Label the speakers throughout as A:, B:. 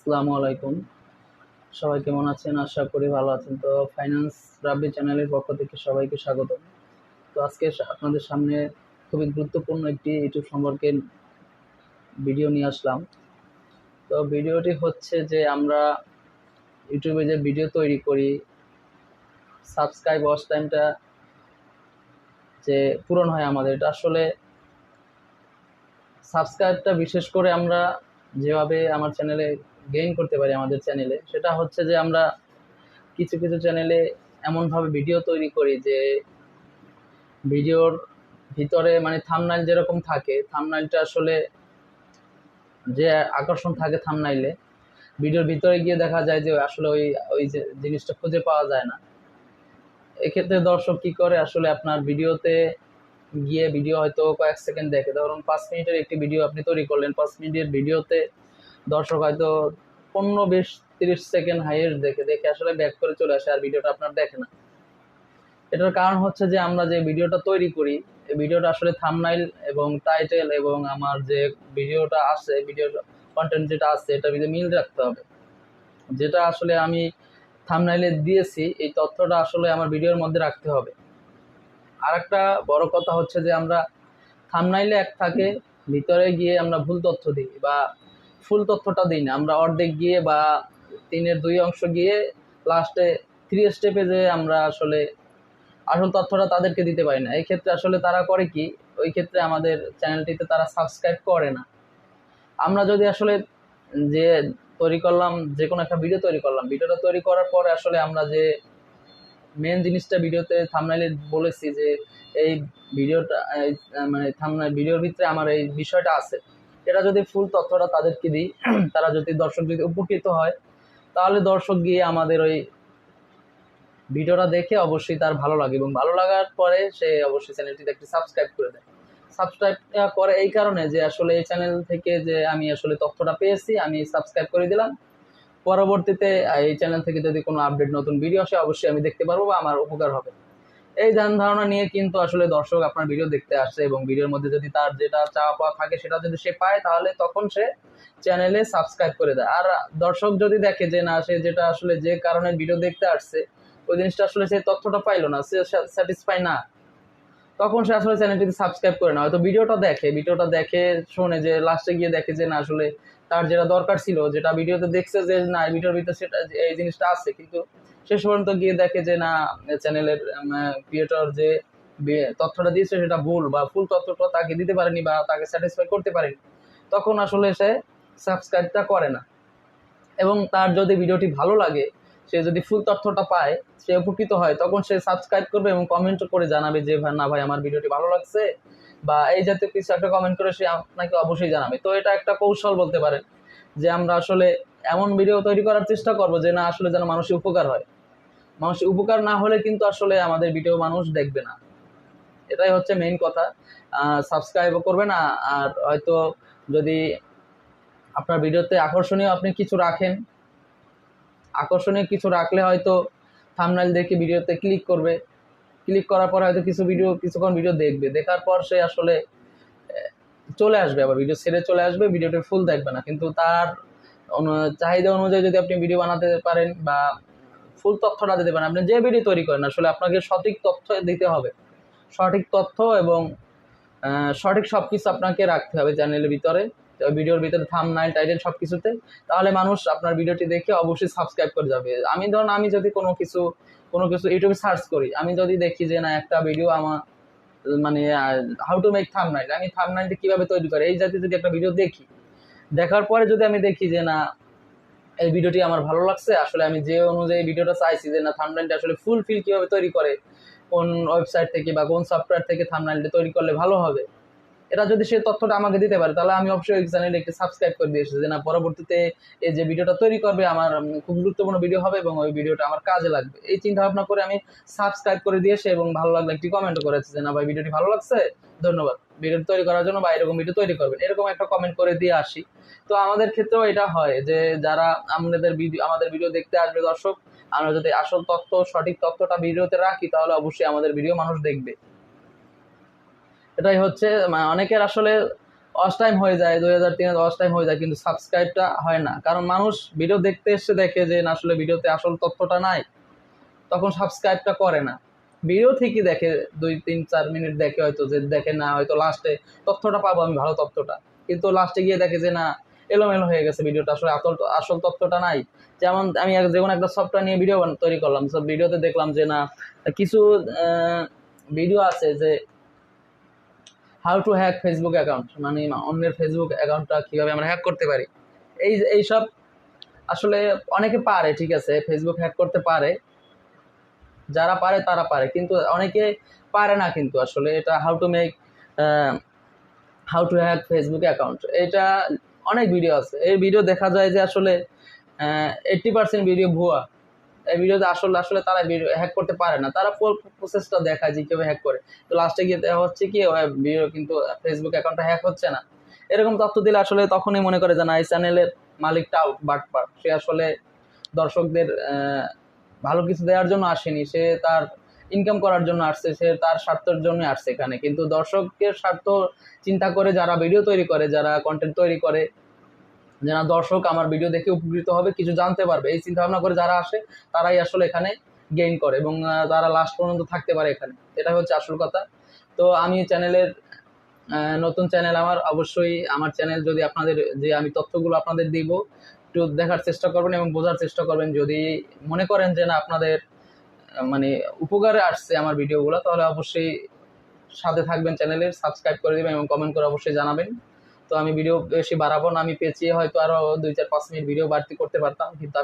A: আসসালামু আলাইকুম। সবাই কেমন আছেন? আশা করি ভালো আছেন। তো ফাইন্যান্স রাব্বি চ্যানেলের পক্ষ থেকে সবাইকে স্বাগতম। তো আজকে আপনাদের সামনে খুবই গুরুত্বপূর্ণ একটি ইউটিউব সম্পর্কে ভিডিও নিয়ে আসলাম। তো ভিডিওটি হচ্ছে যে আমরা ইউটিউবে যে ভিডিও তৈরি করি, সাবস্ক্রাইব ওয়াচ টাইমটা যে পূরণ হয় আমাদের, এটা আসলে সাবস্ক্রাইবটা বিশেষ করে আমরা যেভাবে আমার চ্যানেলে গেইন করতে পারি আমাদের চ্যানেলে, সেটা হচ্ছে যে আমরা কিছু কিছু চ্যানেলে এমনভাবে ভিডিও তৈরি করি যে ভিডিওর ভিতরে মানে থাম্বনেইল যেরকম থাকে, থাম্বনেইলটা আসলে যে আকর্ষণ থাকে থাম্বনেইলে, ভিডিওর ভিতরে গিয়ে দেখা যায় যে আসলে ওই ওই যে জিনিসটা খুঁজে পাওয়া যায় না। এক্ষেত্রে দর্শক কি করে, আসলে আপনার ভিডিওতে গিয়ে ভিডিও হয়তো কয়েক সেকেন্ড দেখে, ধরুন 5 মিনিটের একটি ভিডিও আপনি তৈরি করলেন, 5 মিনিটের ভিডিওতে দর্শক হয়তো 15-20-30 সেকেন্ড হাইয়েস্ট দেখে দেখে আসলে ব্যাক করে চলে আসে, আর ভিডিওটা আপনার দেখে না। এটার কারণ হচ্ছে যে আমরা যে ভিডিওটা তৈরি করি, এই ভিডিওটা আসলে থাম্বনেইল এবং টাইটেল এবং আমার যে ভিডিওটা আছে, ভিডিও কন্টেন্ট যেটা আছে, এটার ভিতরে মিল রাখতে হবে। যেটা আসলে আমি থাম্বনেইলে দিয়েছি, এই তথ্যটা আসলে আমার ভিডিওর মধ্যে রাখতে হবে। আর একটা বড় কথা হচ্ছে যে আমরা থাম্বনেইলে এক থাকে, ভিতরে গিয়ে আমরা ভুল তথ্য দিই বা ফুল তথ্যটা দিই না, আমরা অর্ধেক গিয়ে বা 3/2 অংশ গিয়ে লাস্টে 3 স্টেপে যে আমরা আসলে আসল তথ্যটা তাদেরকে দিতে পারি না। এই ক্ষেত্রে আসলে তারা করে কি, ওই ক্ষেত্রে আমাদের চ্যানেলটিতে তারা সাবস্ক্রাইব করে না। আমরা যদি আসলে যে তৈরি করলাম, যে কোনো একটা ভিডিও তৈরি করলাম, ভিডিওটা তৈরি করার পরে আসলে আমরা যে মেন জিনিসটা ভিডিওতে থাম্বনেইলে বলেছি যে এই ভিডিওটা মানে থাম্বনেইল ভিডিওর ভিতরে আমার এই বিষয়টা আছে, এটা যদি ফুল তথ্যটা তাদেরকে দিই, তারা যদি দর্শক যদি উপকৃত হয়, তাহলে দর্শক গিয়ে আমাদের ওই ভিডিওটা দেখে অবশ্যই তার ভালো লাগে, এবং ভালো লাগার পরে সে অবশ্যই চ্যানেলটিতে একটি সাবস্ক্রাইব করে দেয়। সাবস্ক্রাইব করে এই কারণে যে আসলে এই চ্যানেল থেকে যে আমি আসলে তথ্যটা পেয়েছি, আমি সাবস্ক্রাইব করে দিলাম, পরবর্তীতে এই চ্যানেল থেকে যদি কোনো আপডেট নতুন ভিডিও আসে অবশ্যই আমি দেখতে পারবো বা আমার উপকার হবে। এই ধ্যান ধারণা নিয়ে কিন্তু আসলে দর্শক আপনার ভিডিও দেখতে আসছে, এবং ভিডিওর মধ্যে যদি তার যেটা চাওয়া পাওয়া থাকে সেটা যদি সে পায়, তাহলে তখন সে চ্যানেলে সাবস্ক্রাইব করে দেয়। আর দর্শক যদি দেখে যে না, সে যেটা আসলে যে কারণে ভিডিও দেখতে আসছে ওই জিনিসটা আসলে সে তথ্যটা পাইলো না, সে স্যাটিসফাই না, তখন সে আসলে চ্যানেলটিতে সাবস্ক্রাইব করে না, হয়তো ভিডিওটা দেখে শোনে, যে লাস্টে গিয়ে দেখে যে না, আসলে তার যেটা দরকার ছিল, যেটা ভিডিওতে দেখছে যে না এই ভিডিওর ভিতরে সেটা এই জিনিসটা আছে, কিন্তু শেষ পর্যন্ত গিয়ে দেখে যে না, চ্যানেলের ক্রিয়েটর যে তথ্যটা দিয়েছে সেটা ভুল বা ফুল তথ্যটা তাকে দিতে পারেনি বা তাকে স্যাটিসফাই করতে পারেনি, তখন আসলে সে সাবস্ক্রাইবটা করে না। এবং তার যদি ভিডিওটি ভালো লাগে, সে যদি ফুল তথ্যটা পায়, সে উপকৃত হয়, তখন সে সাবস্ক্রাইব করবে এবং কমেন্ট করে জানাবে যে ভাই না ভাই, আমার ভিডিওটি ভালো লাগছে, বা এই জাতীয় কিছু একটা কমেন্ট করে সে আপনাকে অবশ্যই জানাবে। তো এটা একটা কৌশল বলতে পারেন, যে আমরা আসলে এমন ভিডিও তৈরি করার চেষ্টা করব যে না, আসলে যেন মানুষের উপকার হয়। মানুষের উপকার না হলে কিন্তু আসলে আমাদের ভিডিও মানুষ দেখবে না, এটাই হচ্ছে মেইন কথা। সাবস্ক্রাইবও করবে না, আর হয়তো যদি আপনার ভিডিওতে আকর্ষণীয় কিছু রাখলে হয়তো থাম্বনেইল দেখে ভিডিওতে ক্লিক করবে, ক্লিক করার পর হয়তো কিছুক্ষণ ভিডিও দেখবে, দেখার পর সে আসলে চলে আসবে, আবার ভিডিও ছেড়ে চলে আসবে, ভিডিওটি ফুল দেখবে না। কিন্তু তার চাহিদা অনুযায়ী যদি আপনি ভিডিও বানাতে পারেন বা ফুল তথ্যটা দিতে পারেন, আপনি যে ভিডিও তৈরি করেন, আসলে আপনাকে সঠিক তথ্য দিতে হবে, সঠিক তথ্য এবং সঠিক সবকিছু আপনাকে রাখতে হবে চ্যানেলের ভিতরে, ভিডিওর ভিতরে থাম্বনেইল টাইটেল সবকিছুতে, তাহলে মানুষ আপনার ভিডিওটি দেখে অবশ্যই সাবস্ক্রাইব করে যাবে। আমি যদি কোনো কিছু ইউটিউবে সার্চ করি, আমি যদি দেখি যে না একটা ভিডিও আমার মানে হাউ টু মেক থাম্বনেইল, আমি থাম্বনেইলটি কিভাবে তৈরি করে এই জাতীয় যদি একটা ভিডিও দেখি, দেখার পরে যদি আমি দেখি যে না এই ভিডিওটি আমার ভালো লাগছে, আসলে আমি যে অনুযায়ী ভিডিওটা চাইছি, যে না থাম্বনেইলটা আসলে ফুলফিল কিভাবে তৈরি করে, কোন ওয়েবসাইট থেকে বা কোন সফটওয়্যার থেকে থাম্বনেইলটা তৈরি করলে ভালো হবে, এটা যদি সে তথ্যটা আমাকে দিতে পারে, তাহলে আমি অবশ্যই ওই চ্যানেলে একটি সাবস্ক্রাইব করে দিয়েছি, যে না পরবর্তীতে এই যে ভিডিওটা তৈরি করবে আমার খুব গুরুত্বপূর্ণ ভিডিও হবে এবং ওই ভিডিওটা আমার কাজে লাগবে। এই চিন্তা ভাবনা করে আমি সাবস্ক্রাইব করে দিয়েছি, এবং ভালো লাগলে একটি কমেন্টও করেছি যে না ভাই, ভিডিওটি ভালো লাগছে, ধন্যবাদ ভিডিও তৈরি করার জন্য, বা এরকম ভিডিও তৈরি করবেন, এরকম একটা কমেন্ট করে দিয়ে আসি। তো আমাদের ক্ষেত্রেও এটা হয় যে যারা আমাদের ভিডিও দেখতে আসবে দর্শক, আমরা যদি আসল তথ্য, সঠিক তথ্যটা ভিডিওতে রাখি, তাহলে অবশ্যই আমাদের ভিডিও মানুষ দেখবে। এটাই হচ্ছে অনেকের আসলে ওয়াচ টাইম হয়ে যায়, 2000-3000 ওয়াচ টাইম হয়ে যায়, কিন্তু সাবস্ক্রাইবটা হয় না। কারণ মানুষ ভিডিও দেখতে এসে দেখে যে না আসলে ভিডিওতে আসল তথ্যটা নাই, তখন সাবস্ক্রাইবটা করে না। ভিডিও ঠিকই দেখে, 2-3-4 মিনিট দেখে, হয়তো যে দেখে না হয়তো লাস্টে তথ্যটা পাবো আমি, ভালো তথ্যটা, কিন্তু লাস্টে গিয়ে দেখে যে না এলোমেলো হয়ে গেছে ভিডিওটা, আসলে আসল তথ্যটা নাই। যেমন আমি যেমন একটা সফটওয়্যার নিয়ে ভিডিও তৈরি করলাম, সব ভিডিওতে দেখলাম যে না কিছু ভিডিও আছে যে how to hack Facebook account, মানে অন্যের ফেসবুক অ্যাকাউন্টটা কীভাবে আমরা হ্যাক করতে পারি। এইসব আসলে অনেকে পারে, ঠিক আছে, ফেসবুক হ্যাক করতে পারে, যারা পারে তারা পারে, কিন্তু অনেকে পারে না। কিন্তু আসলে এটা how to hack Facebook account, এটা অনেক ভিডিও আছে। এই ভিডিও দেখা যায় যে আসলে 80% ভিডিও ভুয়া। এই ভিডিওতে আসলে আসলে তারা হ্যাক করতে পারে না, তারা ফুল প্রসেসটা দেখায় যে কীভাবে হ্যাক করে, তো লাস্টে গিয়ে দেখা হচ্ছে কি ভিডিও কিন্তু ফেসবুক অ্যাকাউন্টটা হ্যাক হচ্ছে না। এরকম তথ্য দিলে আসলে তখনই মনে করে যে না এই চ্যানেলের মালিকটা বাটপার, সে আসলে দর্শকদের ভালো কিছু দেওয়ার জন্য আসেনি, সে তার ইনকাম করার জন্য আসছে, সে তার স্বার্থের জন্য আসছে এখানে। কিন্তু দর্শকের স্বার্থ চিন্তা করে যারা ভিডিও তৈরি করে, যারা কন্টেন্ট তৈরি করে, যারা দর্শক আমার ভিডিও দেখে উপকৃত হবে, কিছু জানতে পারবে, এই চিন্তা ভাবনা করে যারা আসে, তারাই আসলে এখানে গেইন করে এবং তারা লাস্ট পর্যন্ত থাকতে পারে এখানে। এটা হচ্ছে আসল কথা। তো আমি চ্যানেলের নতুন চ্যানেল আমার, অবশ্যই আমার চ্যানেল যদি আপনাদের যে আমি তথ্যগুলো আপনাদের দিব একটু দেখার চেষ্টা করবেন এবং বোঝার চেষ্টা করবেন। যদি মনে করেন যে না আপনাদের মানে উপকারে আসছে আমার ভিডিওগুলো, তাহলে অবশ্যই সাথে থাকবেন, চ্যানেলের সাবস্ক্রাইব করে দেবেন এবং কমেন্ট করে অবশ্যই জানাবেন। তো আমি ভিডিও বেশি বাড়াবো না, আমি পেঁচিয়ে হয়তো আরও 2-4-5 মিনিট ভিডিও বাড়তি করতে পারতাম, কিন্তু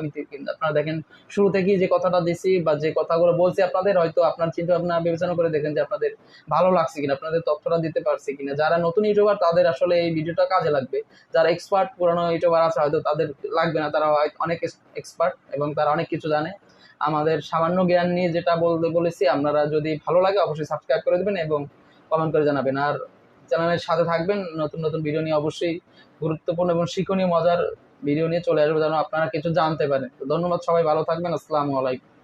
A: আপনারা দেখেন শুরু থেকেই যে কথাটা দিছি বা যে কথাগুলো বলছি আপনাদের, হয়তো আপনার চিন্তা ভাবনা বিবেচনা করে দেখেন যে আপনাদের ভালো লাগছে কিনা, আপনাদের তথ্যটা দিতে পারছি কিনা। যারা নতুন ইউটিউবার তাদের আসলে এই ভিডিওটা কাজে লাগবে, যারা এক্সপার্ট পুরানো ইউটিউবার আছে হয়তো তাদের লাগবে না, তারা অনেক এক্সপার্ট এবং তারা অনেক কিছু জানে। আমাদের সামান্য জ্ঞান নিয়ে যেটা বলেছি, আপনারা যদি ভালো লাগে অবশ্যই সাবস্ক্রাইব করে দেবেন এবং কমেন্ট করে জানাবেন, আর চ্যানেলের সাথে থাকবেন। নতুন নতুন ভিডিও নিয়ে অবশ্যই গুরুত্বপূর্ণ এবং শিক্ষণীয় মজার ভিডিও নিয়ে চলে আসবো, যেন আপনারা কিছু জানতে পারেন। তো ধন্যবাদ, সবাই ভালো থাকবেন, আসসালামু আলাইকুম।